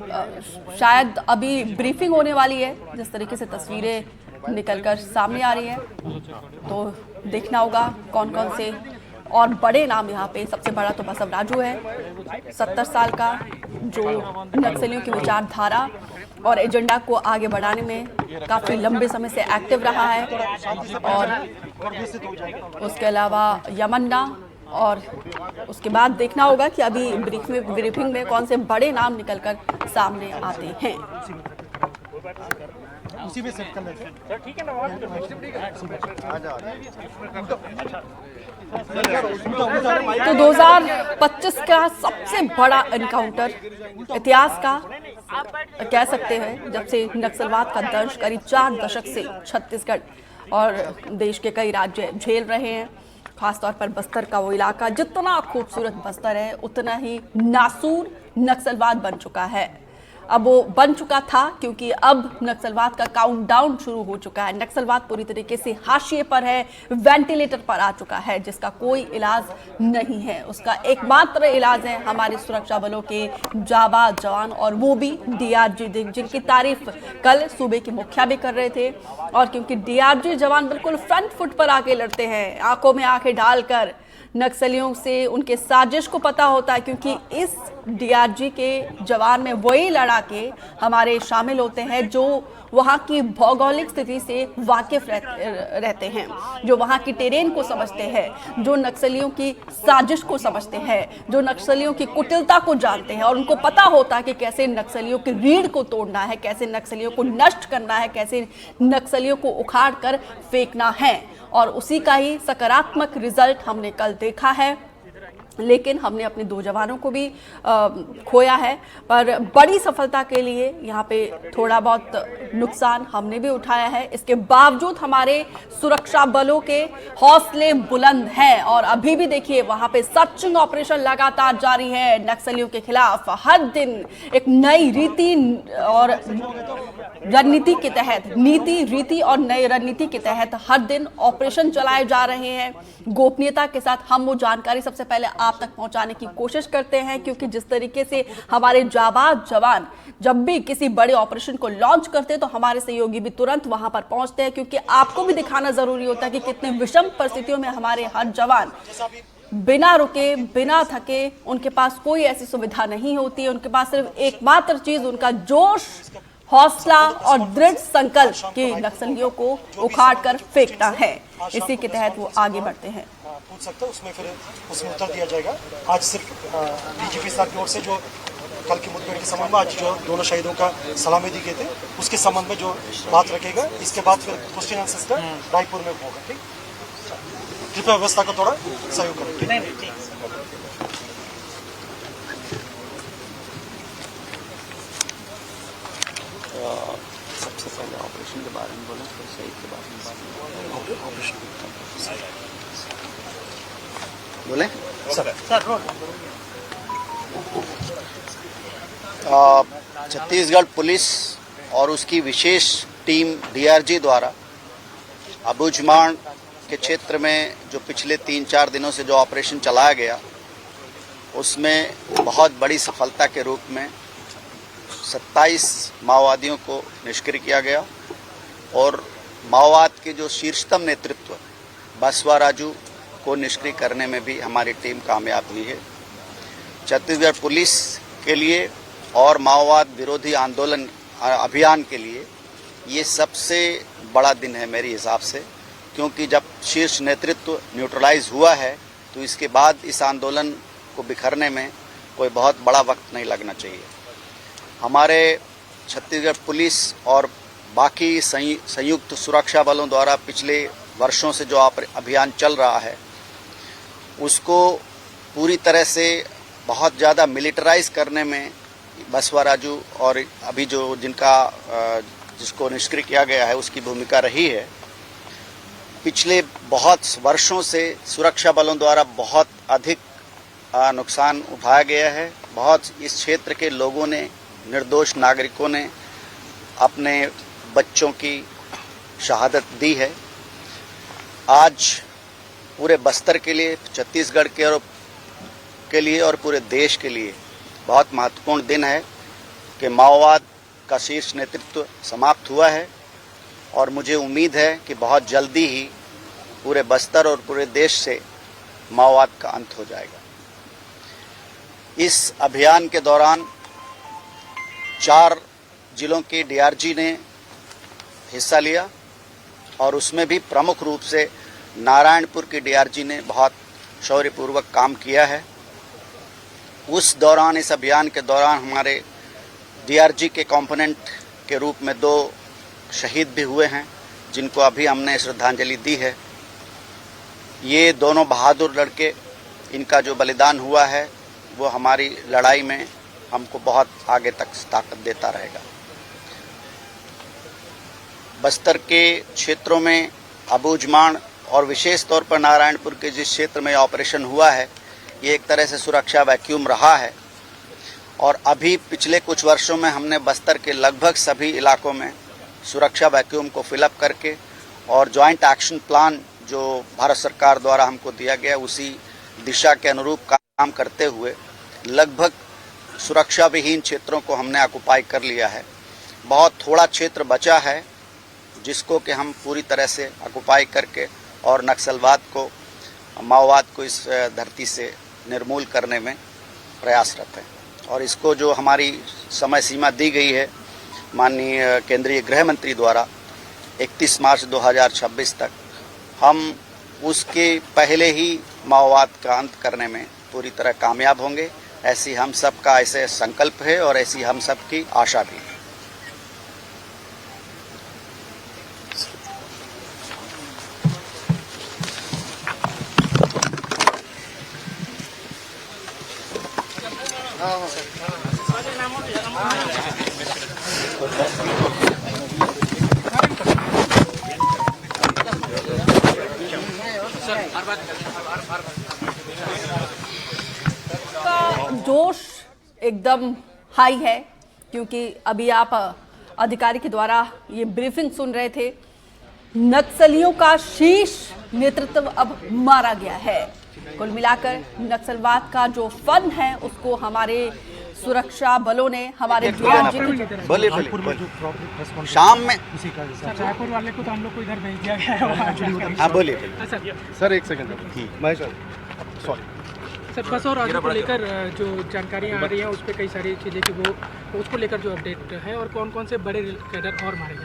शायद अभी ब्रीफिंग होने वाली है। जिस तरीके से तस्वीरें निकलकर सामने आ रही हैं तो देखना होगा कौन कौन से और बड़े नाम यहाँ पे। सबसे बड़ा तो बसव राजू है, 70 साल का, जो नक्सलियों की विचारधारा और एजेंडा को आगे बढ़ाने में काफ़ी लंबे समय से एक्टिव रहा है। और उसके अलावा यमन्ना, और उसके बाद देखना होगा कि अभी ब्रीफिंग में कौन से बड़े नाम निकलकर सामने आते हैं। उसी में सेट कर लेते हैं सर, ठीक है ना? तो 2025 का सबसे बड़ा एनकाउंटर इतिहास का कह सकते हैं, जब से नक्सलवाद का दंश करीब 4 दशक से छत्तीसगढ़ और देश के कई राज्य झेल रहे हैं। खासतौर पर बस्तर का वो इलाका, जितना खूबसूरत बस्तर है उतना ही नासूर नक्सलवाद बन चुका है। अब वो बन चुका था क्योंकि अब नक्सलवाद का काउंटडाउन शुरू हो चुका है। नक्सलवाद पूरी तरीके से हाशिए पर है, वेंटिलेटर पर आ चुका है, जिसका कोई इलाज नहीं है। उसका एकमात्र इलाज है हमारे सुरक्षा बलों के जाबाज जवान, और वो भी डीआरजी, जिनकी तारीफ कल सूबे के मुखिया भी कर रहे थे। और क्योंकि डीआरजी जवान बिल्कुल फ्रंट फुट पर आके लड़ते हैं, आंखों में आंखें डालकर नक्सलियों से उनके साजिश को पता होता है, क्योंकि इस डीआरजी के जवान में वही लड़ाके हमारे शामिल होते हैं जो वहाँ की भौगोलिक स्थिति से वाकिफ रहते हैं, जो वहाँ की टेरेन को समझते हैं, जो नक्सलियों की साजिश को समझते हैं, जो नक्सलियों की कुटिलता को जानते हैं। और उनको पता होता है कि कैसे नक्सलियों की रीढ़ को तोड़ना है, कैसे नक्सलियों को नष्ट करना है, कैसे नक्सलियों को उखाड़ कर फेंकना है। और उसी का ही सकारात्मक रिजल्ट हमने कल देखा है। लेकिन हमने अपने 2 जवानों को भी खोया है, पर बड़ी सफलता के लिए यहाँ पे थोड़ा बहुत नुकसान हमने भी उठाया है। इसके बावजूद हमारे सुरक्षा बलों के हौसले बुलंद हैं और अभी भी देखिए वहाँ पे सर्चिंग ऑपरेशन लगातार जारी है। नक्सलियों के खिलाफ हर दिन एक नई रीति और रणनीति के तहत, नीति रीति और नई रणनीति के तहत हर दिन ऑपरेशन चलाए जा रहे हैं। गोपनीयता के साथ हम वो जानकारी सबसे पहले आप तक पहुंचाने की कोशिश करते हैं, क्योंकि जिस तरीके से हमारे जाबाज जवान जब भी किसी बड़े ऑपरेशन को लॉन्च करते हैं तो हमारे सहयोगी भी तुरंत वहां पर पहुंचते हैं, क्योंकि आपको भी दिखाना जरूरी होता है कि कितने विषम परिस्थितियों में हमारे हर जवान बिना रुके, बिना थके, उनके पास कोई ऐसी सुविधा नहीं होती है। उनके पास सिर्फ एकमात्र चीज उनका जोश, हौसला और दृढ़ संकल्प कि नक्सलियों को उखाड़ कर फेंकना है। इसी के तहत वो आगे बढ़ते हैं। पूछ सकते हैं उसमें, फिर उसमें उत्तर दिया जाएगा। आज सिर्फ डीजीपी साहब की ओर से जो कल की मुठभेड़ के संबंध में आज जो दोनों शहीदों का सलामी दी गई थे उसके संबंध में जो बात रखेगा, इसके बाद फिर क्वेश्चन आंसर्स का रायपुर में होगा। ठीक, कृपया व्यवस्था को थोड़ा सहयोग करें। सबसे पहले ऑपरेशन के बारे में बोले, फिर शहीद के बारे में ऑपरेशन बोले छत्तीसगढ़ पुलिस और उसकी विशेष टीम डीआरजी द्वारा अबुझमाड़ के क्षेत्र में जो पिछले 3-4 दिनों से जो ऑपरेशन चलाया गया, उसमें बहुत बड़ी सफलता के रूप में 27 माओवादियों को निष्क्रिय किया गया और माओवाद के जो शीर्षतम नेतृत्व बसवा राजू को निष्क्रिय करने में भी हमारी टीम कामयाब हुई है। छत्तीसगढ़ पुलिस के लिए और माओवाद विरोधी आंदोलन अभियान के लिए ये सबसे बड़ा दिन है मेरे हिसाब से, क्योंकि जब शीर्ष नेतृत्व न्यूट्रलाइज हुआ है तो इसके बाद इस आंदोलन को बिखरने में कोई बहुत बड़ा वक्त नहीं लगना चाहिए। हमारे छत्तीसगढ़ पुलिस और बाकी संयुक्त सुरक्षा बलों द्वारा पिछले वर्षों से जो अभियान चल रहा है उसको पूरी तरह से बहुत ज़्यादा मिलिटराइज करने में बसवा राजू और अभी जो जिसको निष्क्रिय किया गया है उसकी भूमिका रही है। पिछले बहुत वर्षों से सुरक्षा बलों द्वारा बहुत अधिक नुकसान उठाया गया है। बहुत इस क्षेत्र के लोगों ने, निर्दोष नागरिकों ने अपने बच्चों की शहादत दी है। आज पूरे बस्तर के लिए, छत्तीसगढ़ के लिए और पूरे देश के लिए बहुत महत्वपूर्ण दिन है। कि माओवाद का शीर्ष नेतृत्व समाप्त हुआ है और मुझे उम्मीद है कि बहुत जल्दी ही पूरे बस्तर और पूरे देश से माओवाद का अंत हो जाएगा। इस अभियान के दौरान 4 जिलों के डीआरजी ने हिस्सा लिया और उसमें भी प्रमुख रूप से नारायणपुर के डीआरजी ने बहुत शौर्यपूर्वक काम किया है। उस दौरान, इस अभियान के दौरान हमारे डीआरजी के कंपोनेंट के रूप में 2 शहीद भी हुए हैं, जिनको अभी हमने श्रद्धांजलि दी है। ये दोनों बहादुर लड़के, इनका जो बलिदान हुआ है वो हमारी लड़ाई में हमको बहुत आगे तक ताकत देता रहेगा। बस्तर के क्षेत्रों में अबूझमाड़ और विशेष तौर पर नारायणपुर के जिस क्षेत्र में ऑपरेशन हुआ है, ये एक तरह से सुरक्षा वैक्यूम रहा है और अभी पिछले कुछ वर्षों में हमने बस्तर के लगभग सभी इलाकों में सुरक्षा वैक्यूम को फिलअप करके और जॉइंट एक्शन प्लान जो भारत सरकार द्वारा हमको दिया गया उसी दिशा के अनुरूप काम करते हुए लगभग सुरक्षा विहीन क्षेत्रों को हमने ऑक्युपाई कर लिया है। बहुत थोड़ा क्षेत्र बचा है जिसको कि हम पूरी तरह से ऑक्युपाई करके और नक्सलवाद को, माओवाद को इस धरती से निर्मूल करने में प्रयासरत है। और इसको जो हमारी समय सीमा दी गई है माननीय केंद्रीय गृह मंत्री द्वारा 31 मार्च 2026 तक, हम उसके पहले ही माओवाद का अंत करने में पूरी तरह कामयाब होंगे। ऐसी हम सब का ऐसे संकल्प है और ऐसी हम सब की आशा भी है। जोश एकदम हाई है क्योंकि अभी आप अधिकारी के द्वारा ये ब्रीफिंग सुन रहे थे। नक्सलियों का शीर्ष नेतृत्व अब मारा गया है। कुल मिलाकर नक्सलवाद का जो फन है उसको हमारे सुरक्षा बलों ने, हमारे बोलिए शाम में रायपुर वाले को तो हम लोग को इधर भेज दिया गया है। हाँ बोलिए सर, एक सेकंड महेश सॉरी सर, बस और आगे को लेकर जो जानकारियां आ रही हैं उस पर कई सारी चीज़ें कि वो उसको लेकर जो अपडेट है और कौन कौन से बड़े कैडर और मारे गए।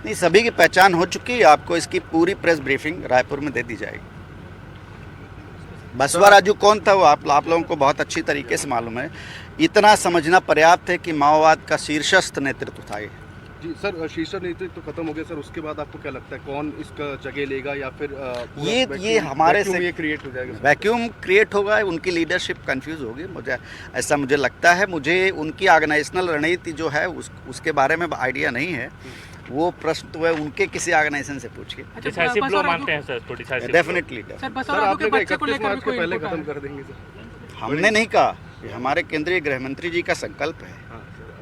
नहीं, सभी की पहचान हो चुकी है। आपको इसकी पूरी प्रेस ब्रीफिंग रायपुर में दे दी जाएगी। बसवा राजू कौन था वो आप लोगों को बहुत अच्छी तरीके से मालूम है। इतना समझना पर्याप्त है कि माओवाद का शीर्षस्थ नेतृत्व था ये। जी सर, शीर्ष नेतृत्व तो खत्म हो गया सर, उसके बाद आपको क्या लगता है कौन इसका जगह लेगा या फिर ये हमारे से ये क्रिएट हो जाएगा? वैक्यूम क्रिएट होगा, उनकी लीडरशिप कंफ्यूज होगी। मुझे लगता है। मुझे उनकी ऑर्गेनाइजेशनल रणनीति जो है उसके बारे में आइडिया नहीं है। वो प्रश्न तो है उनके किसी ऑर्गेनाइजेशन से पूछिए। डेफिनेटली सर, आपने कहा 31 मार्च के पहले खत्म कर देंगे सर? हमने नहीं कहा, ये हमारे केंद्रीय गृह मंत्री जी का संकल्प है।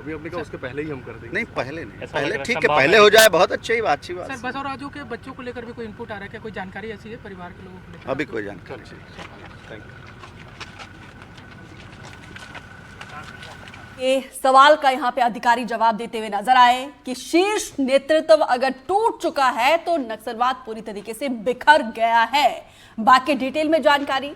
अभी आपने कहा उसके पहले ही हम कर देंगे? नहीं, पहले नहीं, पहले ठीक है, पहले हो जाए, बहुत अच्छी बात। सर, बस और राजू के बच्चों को लेकर भी कोई इनपुट आ रहा है क्या? कोई जानकारी ऐसी है परिवार के लोगों को लेकर? अभी कोई जानकारी थैंक यू। ये सवाल का यहाँ पे अधिकारी जवाब देते हुए नजर आए कि शीर्ष नेतृत्व अगर टूट चुका है तो नक्सलवाद पूरी तरीके से बिखर गया है। बाकी डिटेल में जानकारी